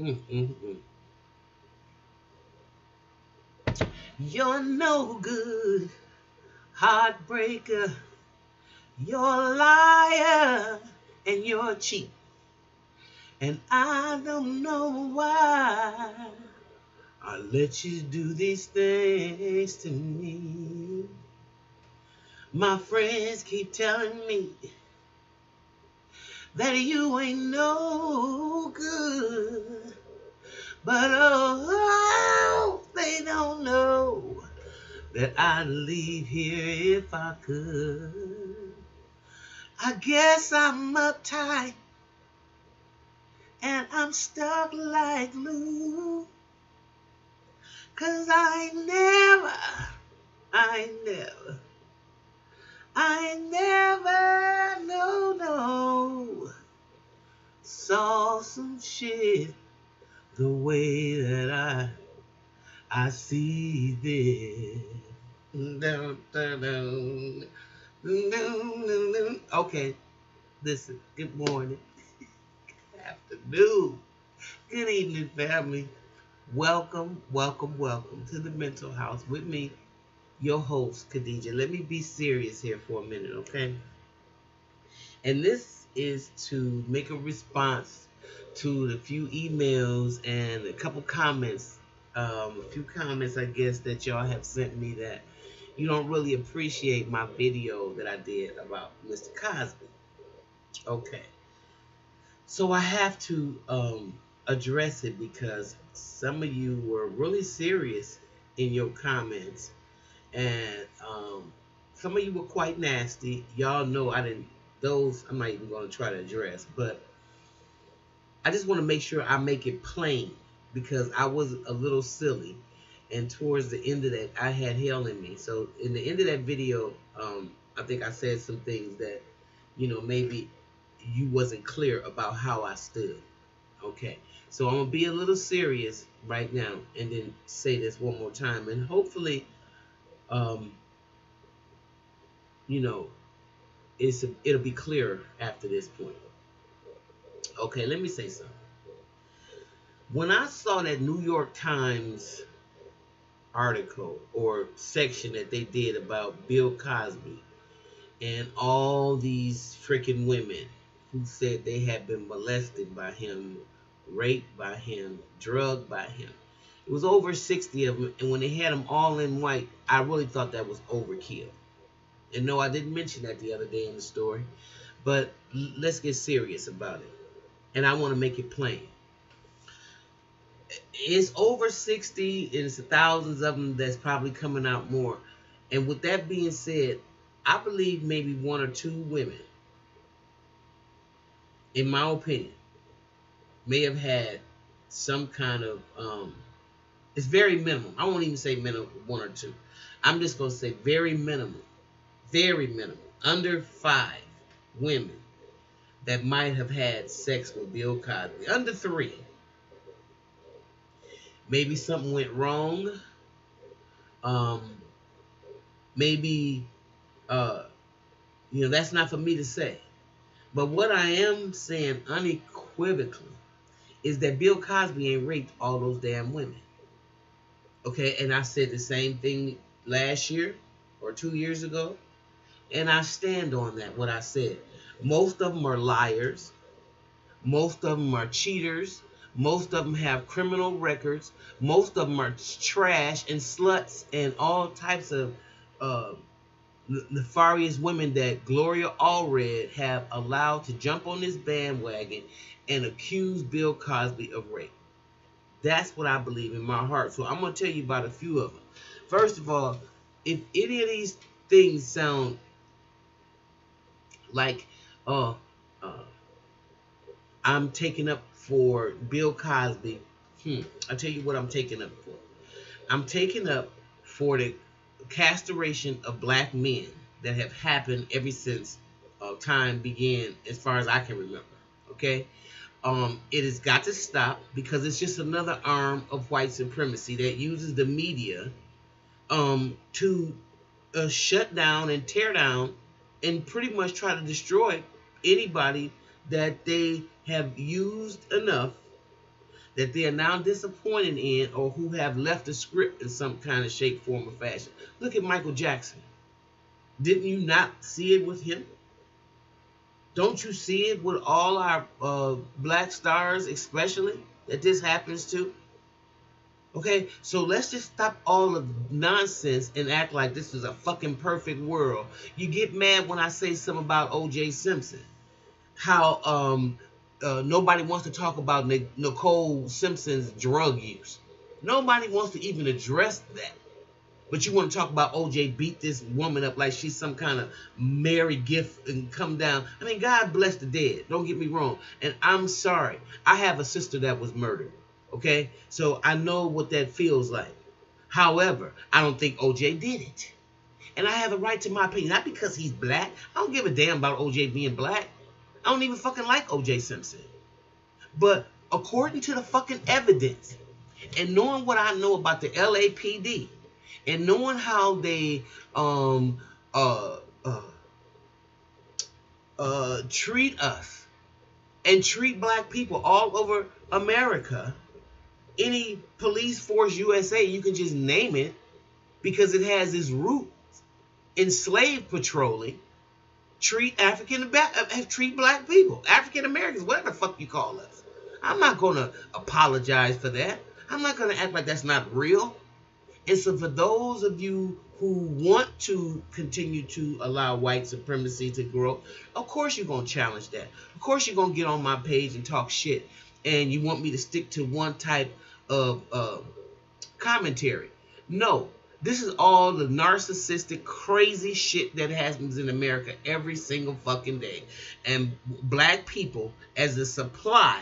mm. You're no good, heartbreaker. You're a liar and you're a cheat. And I don't know why I let you do these things to me. My friends keep telling me that you ain't no good. But oh, they don't know that I'd leave here if I could. I guess I'm uptight and I'm stuck like glue. 'Cause I never, no, saw some shit the way that I see this. Dun, dun, dun. Dun, dun, dun, dun. Okay, listen, good morning, afternoon, good evening, family. Welcome to the Mental House with me, your host, Khadija. Let me be serious here for a minute, okay? And this is to make a response to the few emails and a couple comments, a few comments, I guess, that y'all have sent me that you don't really appreciate my video that I did about Mr. Cosby. Okay. So I have to address it because some of you were really serious in your comments, and some of you were quite nasty. Y'all know I didn't. Those I'm not even going to try to address, but I just want to make sure I make it plain because I was a little silly, and towards the end of that, I had hell in me. So in the end of that video, I think I said some things that maybe you wasn't clear about how I stood. Okay, so I'm gonna be a little serious right now and then say this one more time, and hopefully, um, you know, it'll be clearer after this point. Okay, let me say something. When I saw that New York Times article or section that they did about Bill Cosby and all these freaking women who said they had been molested by him, raped by him, drugged by him. It was over 60 of them, and when they had them all in white, I really thought that was overkill. And no, I didn't mention that the other day in the story, but let's get serious about it. And I want to make it plain. It's over 60, and it's thousands of them that's probably coming out more. And with that being said, I believe maybe one or two women, in my opinion, may have had some kind of, it's very minimal. I won't even say minimum, one or two. I'm just going to say very minimal, under 5 women that might have had sex with Bill Cosby. Under 3. Maybe something went wrong. Maybe, that's not for me to say. But what I am saying unequivocally is that Bill Cosby ain't raped all those damn women. Okay, and I said the same thing last year or 2 years ago, and I stand on that, what I said. Most of them are liars. Most of them are cheaters. Most of them have criminal records. Most of them are trash and sluts and all types of nefarious women that Gloria Allred have allowed to jump on this bandwagon and accuse Bill Cosby of rape. That's what I believe in my heart. So I'm going to tell you about a few of them. First of all, if any of these things sound like I'm taking up for Bill Cosby, I'll tell you what I'm taking up for. I'm taking up for the castration of black men that have happened ever since time began, as far as I can remember. Okay? It has got to stop because it's just another arm of white supremacy that uses the media to shut down and tear down and pretty much try to destroy anybody that they have used enough that they are now disappointed in, or who have left the script in some kind of shape, form, or fashion. Look at Michael Jackson. Didn't you not see it with him? Don't you see it with all our black stars, especially, that this happens to? Okay, so let's just stop all the nonsense and act like this is a fucking perfect world. You get mad when I say something about O.J. Simpson. How nobody wants to talk about Nicole Simpson's drug use. Nobody wants to even address that. But you want to talk about OJ beat this woman up like she's some kind of Mary gift and come down. I mean, God bless the dead. Don't get me wrong. And I'm sorry. I have a sister that was murdered. Okay? So I know what that feels like. However, I don't think OJ did it. And I have a right to my opinion. Not because he's black. I don't give a damn about OJ being black. I don't even fucking like OJ Simpson. But according to the fucking evidence, and knowing what I know about the LAPD, and knowing how they treat us and treat black people all over America, any police force USA, you can just name it, because it has its roots in slave patrolling, treat treat black people, African Americans, whatever the fuck you call us. I'm not gonna apologize for that. I'm not gonna act like that's not real. And so for those of you who want to continue to allow white supremacy to grow, of course you're going to challenge that. Of course you're going to get on my page and talk shit. And you want me to stick to one type of commentary. No, this is all the narcissistic, crazy shit that happens in America every single fucking day. And black people, as the supply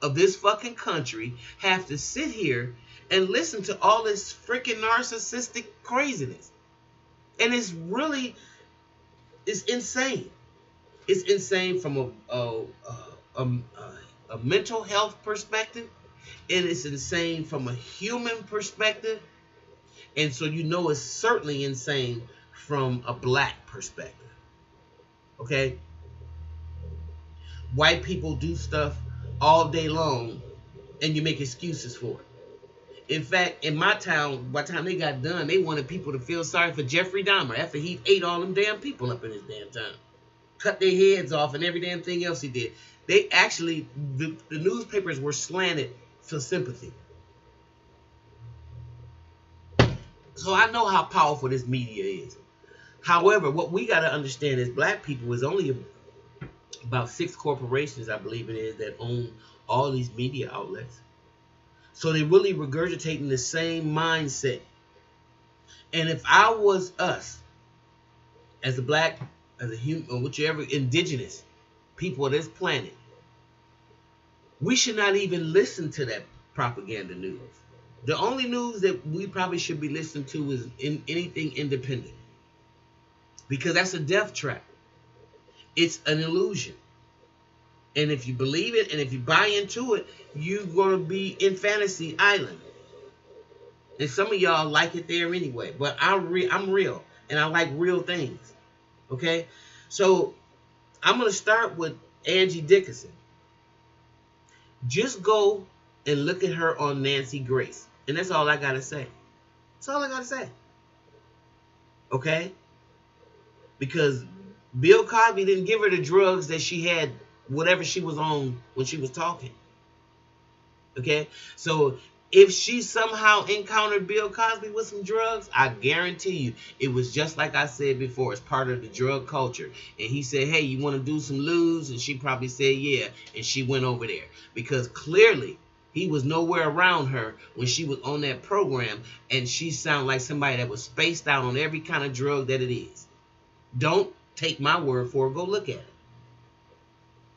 of this fucking country, have to sit here and listen to all this freaking narcissistic craziness. And it's insane. It's insane from a mental health perspective, and it's insane from a human perspective. And so you know it's certainly insane from a black perspective. Okay? White people do stuff all day long, and you make excuses for it. In fact, in my town, by the time they got done, they wanted people to feel sorry for Jeffrey Dahmer after he ate all them damn people up in his damn town. Cut their heads off and every damn thing else he did. They actually, the newspapers were slanted for sympathy. So I know how powerful this media is. However, what we got to understand is black people is only about 6 corporations, I believe it is, that own all these media outlets. So they're really regurgitating the same mindset. And if I was us, as a black, as a human, or whichever indigenous people of this planet, we should not even listen to that propaganda news. The only news that we probably should be listening to is anything independent. Because that's a death trap. It's an illusion. And if you believe it and if you buy into it, you're going to be in fantasy island. And some of y'all like it there anyway. But I'm real. And I like real things. Okay? So I'm going to start with Angie Dickinson. Just go and look at her on Nancy Grace. And that's all I got to say. That's all I got to say. Okay? Because Bill Cosby didn't give her the drugs that she had, whatever she was on when she was talking. Okay? So if she somehow encountered Bill Cosby with some drugs, I guarantee you it was just like I said before. It's part of the drug culture. And he said, hey, you want to do some lewds? And she probably said, yeah. And she went over there. Because clearly he was nowhere around her when she was on that program. And she sounded like somebody that was spaced out on every kind of drug that it is. Don't take my word for it. Go look at it.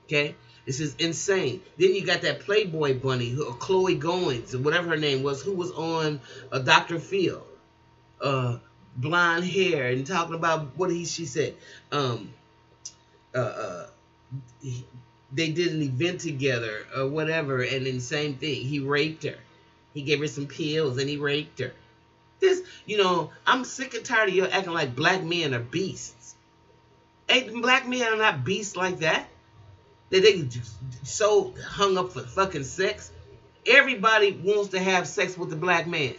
Okay? This is insane. Then you got that Playboy bunny, Chloe Goins, or whatever her name was, who was on Dr. Phil. Blonde hair, and talking about, she said? They did an event together, or whatever, and then same thing. He raped her. He gave her some pills, and he raped her. I'm sick and tired of you acting like black men are beasts. Ain't black men are not beasts like that? They so hung up for fucking sex. everybody wants to have sex with the black man.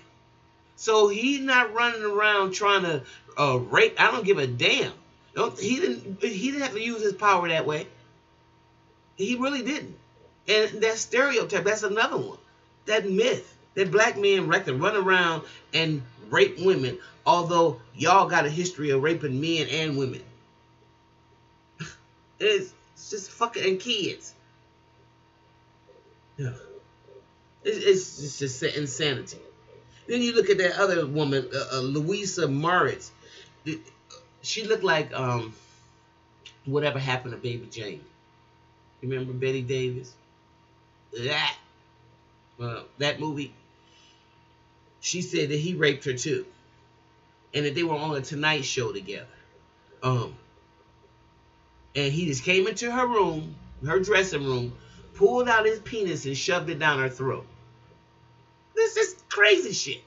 So he's not running around trying to rape. I don't give a damn. He didn't have to use his power that way. He really didn't. And that stereotype, that's another one. That myth that black men can run around and rape women, although y'all got a history of raping men and women. It's just fucking, and kids. Yeah. It's just insanity. Then you look at that other woman, Louisa Moritz. She looked like whatever happened to Baby Jane. Remember Betty Davis? That movie. She said that he raped her too, and that they were on a Tonight Show together. And he just came into her room, her dressing room, pulled out his penis and shoved it down her throat. This is crazy shit.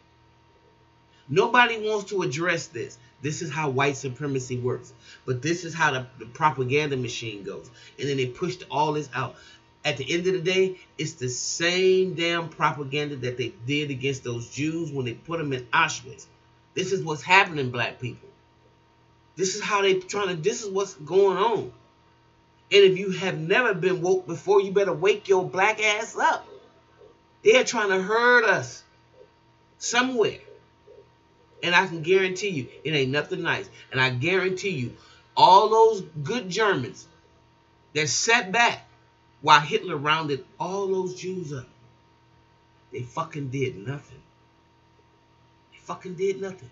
Nobody wants to address this. This is how white supremacy works. But this is how the propaganda machine goes. And then they pushed all this out. At the end of the day, it's the same damn propaganda that they did against those Jews when they put them in Auschwitz. This is what's happening, black people. This is how this is what's going on. And if you have never been woke before, you better wake your black ass up. They're trying to hurt us somewhere. And I can guarantee you, it ain't nothing nice. And I guarantee you, all those good Germans that sat back while Hitler rounded all those Jews up, they fucking did nothing. They fucking did nothing.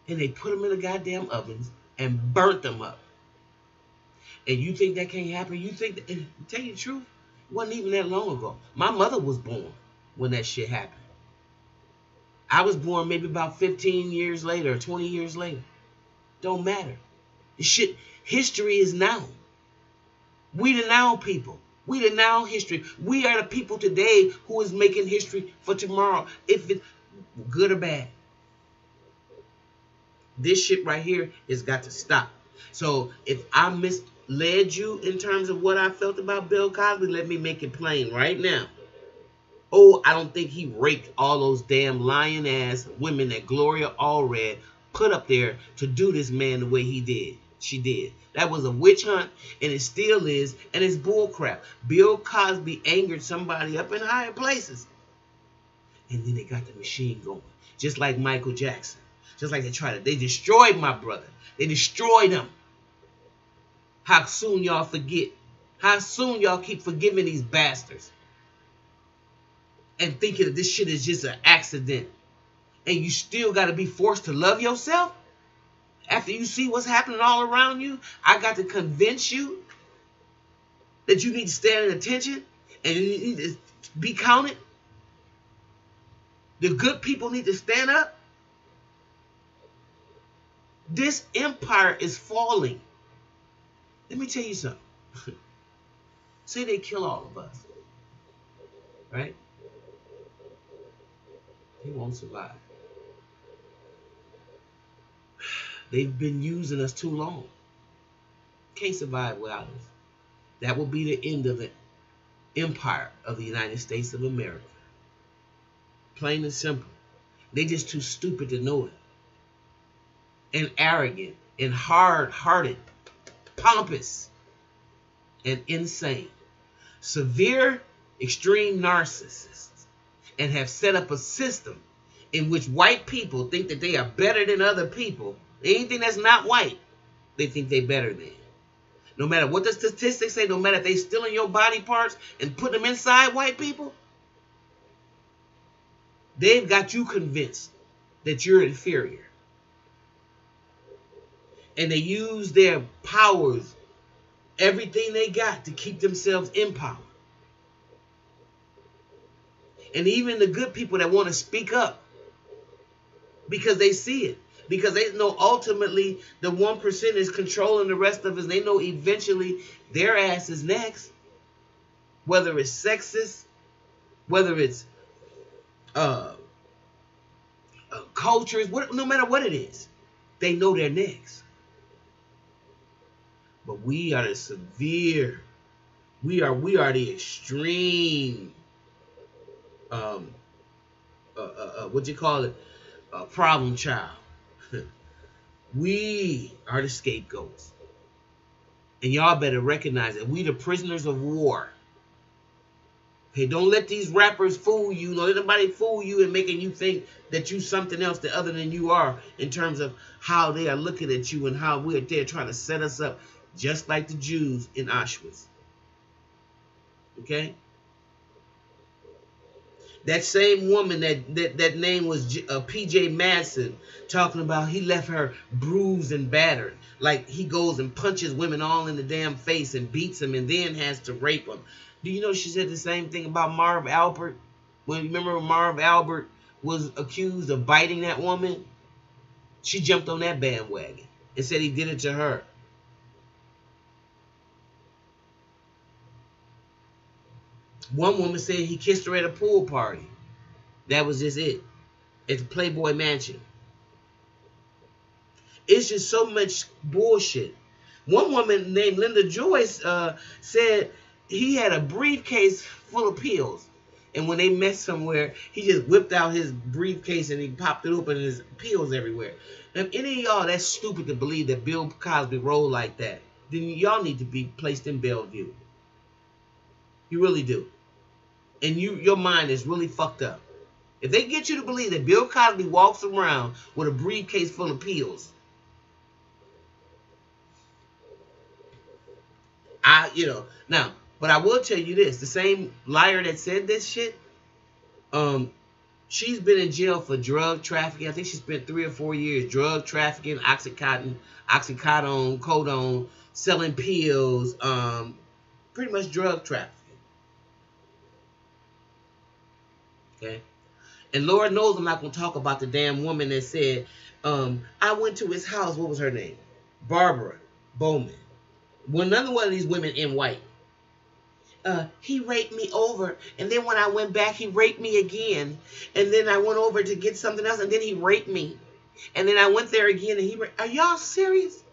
And they put them in the goddamn ovens and burnt them up. And you think that can't happen? You think that, and to tell you the truth, it wasn't even that long ago. My mother was born when that shit happened. I was born maybe about 15 years later, 20 years later. Don't matter. The shit, history is now. We the now people. We the now history. We are the people today who is making history for tomorrow. If it's good or bad. This shit right here has got to stop. So if I misled you in terms of what I felt about Bill Cosby, let me make it plain right now. Oh, I don't think he raped all those damn lying-ass women that Gloria Allred put up there to do this man the way he did. She did. That was a witch hunt, and it still is, and it's bullcrap. Bill Cosby angered somebody up in higher places. And then they got the machine going. Just like Michael Jackson. Just like they destroyed my brother. They destroyed him. How soon y'all forget? How soon y'all keep forgiving these bastards? And thinking that this shit is just an accident. And you still got to be forced to love yourself? After you see what's happening all around you, I got to convince you that you need to stand in attention and you need to be counted? The good people need to stand up? This empire is falling. Let me tell you something. Say they kill all of us. Right? They won't survive. They've been using us too long. Can't survive without us. That will be the end of the empire of the United States of America. Plain and simple. They just too stupid to know it. And arrogant and hard-hearted, pompous and insane. Severe, extreme narcissists. And have set up a system in which white people think that they are better than other people. Anything that's not white, they think they're better than. No matter what the statistics say, no matter if they stealing your body parts and put them inside white people, they've got you convinced that you're inferior. And they use their powers, everything they got, to keep themselves in power. And even the good people that want to speak up, because they see it. Because they know ultimately the 1% is controlling the rest of us. They know eventually their ass is next. Whether it's sexist, whether it's cultures, no matter what it is, they know they're next. But we are the severe, we are the extreme um, what you call it, a problem child. We are the scapegoats. And y'all better recognize that we the prisoners of war. Okay, don't let these rappers fool you. Don't let anybody fool you and making you think that you something else that other than you are in terms of how they are looking at you and how we're there trying to set us up just like the Jews in Auschwitz. Okay? That same woman that name was P.J. Madsen talking about he left her bruised and battered. Like he goes and punches women all in the damn face and beats them and then has to rape them. Do you know she said the same thing about Marv Albert? When remember when Marv Albert was accused of biting that woman? She jumped on that bandwagon and said he did it to her. One woman said he kissed her at a pool party. That was just it. At the Playboy Mansion. It's just so much bullshit. One woman named Linda Joyce said he had a briefcase full of pills. And when they met somewhere, he just whipped out his briefcase and he popped it open and there's pills everywhere. Now, if any of y'all that's stupid to believe that Bill Cosby rolled like that, then y'all need to be placed in Bellevue. You really do. And your mind is really fucked up. If they get you to believe that Bill Cosby walks around with a briefcase full of pills, now, but I will tell you this, the same liar that said this shit, she's been in jail for drug trafficking. I think she spent 3 or 4 years drug trafficking, oxycodone, codone, selling pills, pretty much drug trafficking. Okay? And Lord knows I'm not going to talk about the damn woman that said, I went to his house. What was her name? Barbara Bowman. Well, another one of these women in white. He raped me over. And then when I went back, he raped me again. And then I went over to get something else. And then he raped me. And then I went there again. And he raped. Are y'all serious?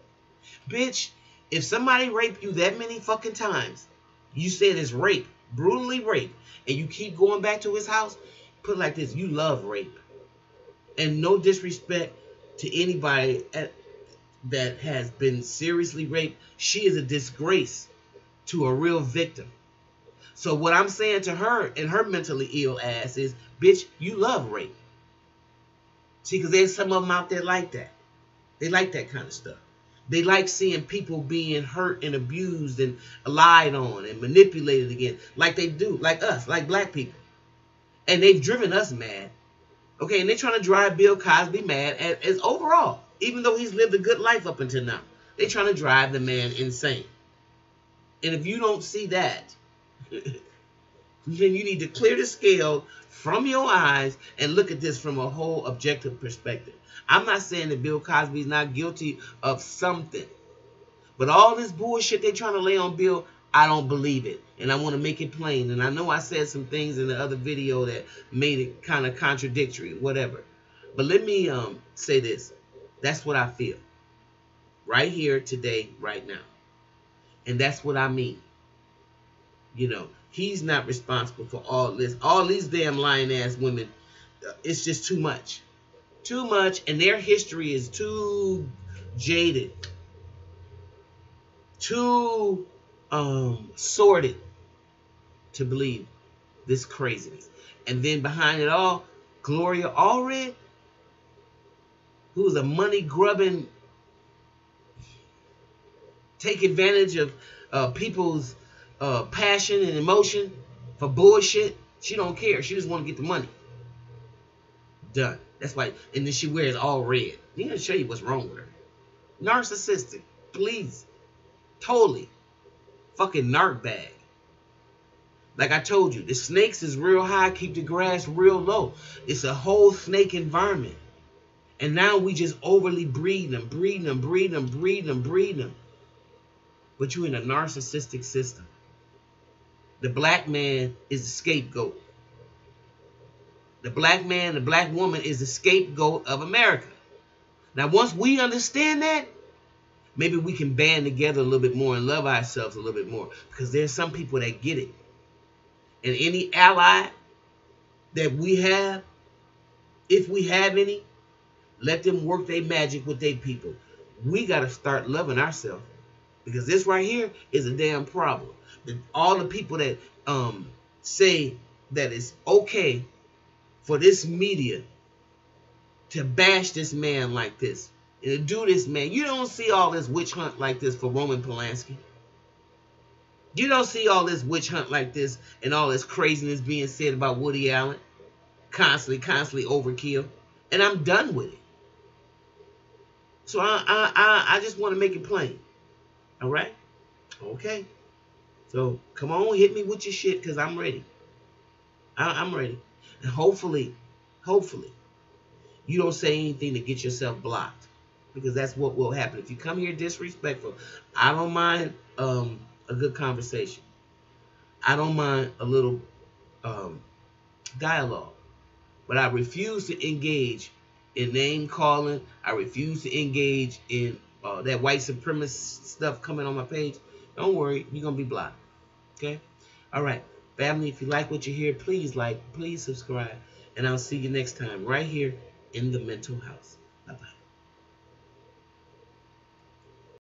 Bitch, if somebody raped you that many fucking times, you said it's rape, brutally rape, and you keep going back to his house, put it like this, you love rape. And no disrespect to anybody that has been seriously raped. She is a disgrace to a real victim. So what I'm saying to her and her mentally ill ass is, bitch, you love rape. See, because there's some of them out there like that. They like that kind of stuff. They like seeing people being hurt and abused and lied on and manipulated again, like they do, like us, like black people. And they've driven us mad. Okay, and they're trying to drive Bill Cosby mad as overall, even though he's lived a good life up until now. They're trying to drive the man insane. And if you don't see that, then you need to clear the scale from your eyes and look at this from a whole objective perspective. I'm not saying that Bill Cosby is not guilty of something. But all this bullshit they're trying to lay on Bill, I don't believe it. And I want to make it plain. And I know I said some things in the other video that made it kind of contradictory, whatever. But let me say this. That's what I feel. Right here, today, right now. And that's what I mean. You know, he's not responsible for all this. All these damn lying ass women, it's just too much. Too much. And their history is too jaded. Too sordid to believe this craziness. And then behind it all, Gloria Allred, who is a money grubbing, take advantage of people's passion and emotion for bullshit. She don't care. She just want to get the money. Done. That's why. And then she wears all red. I'm gonna show you what's wrong with her. Narcissistic. Please. Totally. Fucking narc bag. Like I told you, the snakes is real high, keep the grass real low. It's a whole snake environment. And now we just overly breed them. But you in a narcissistic system. The black man is the scapegoat. The black man, the black woman is the scapegoat of America. Now, once we understand that, maybe we can band together a little bit more and love ourselves a little bit more. Because there's some people that get it. And any ally that we have, if we have any, let them work their magic with their people. We got to start loving ourselves, because this right here is a damn problem. All the people that say that it's okay for this media to bash this man like this and to do this, man. You don't see all this witch hunt like this for Roman Polanski. You don't see all this witch hunt like this and all this craziness being said about Woody Allen. Constantly overkill. And I'm done with it. So I just want to make it plain. All right? Okay. So come on, hit me with your shit, because I'm ready. I'm ready. And hopefully, you don't say anything to get yourself blocked, because that's what will happen. If you come here disrespectful, I don't mind a good conversation. I don't mind a little dialogue. But I refuse to engage in name calling. I refuse to engage in that white supremacist stuff coming on my page. Don't worry, you're going to be blocked. Okay? All right. Family, if you like what you hear, please like, please subscribe. And I'll see you next time right here in the Mental House.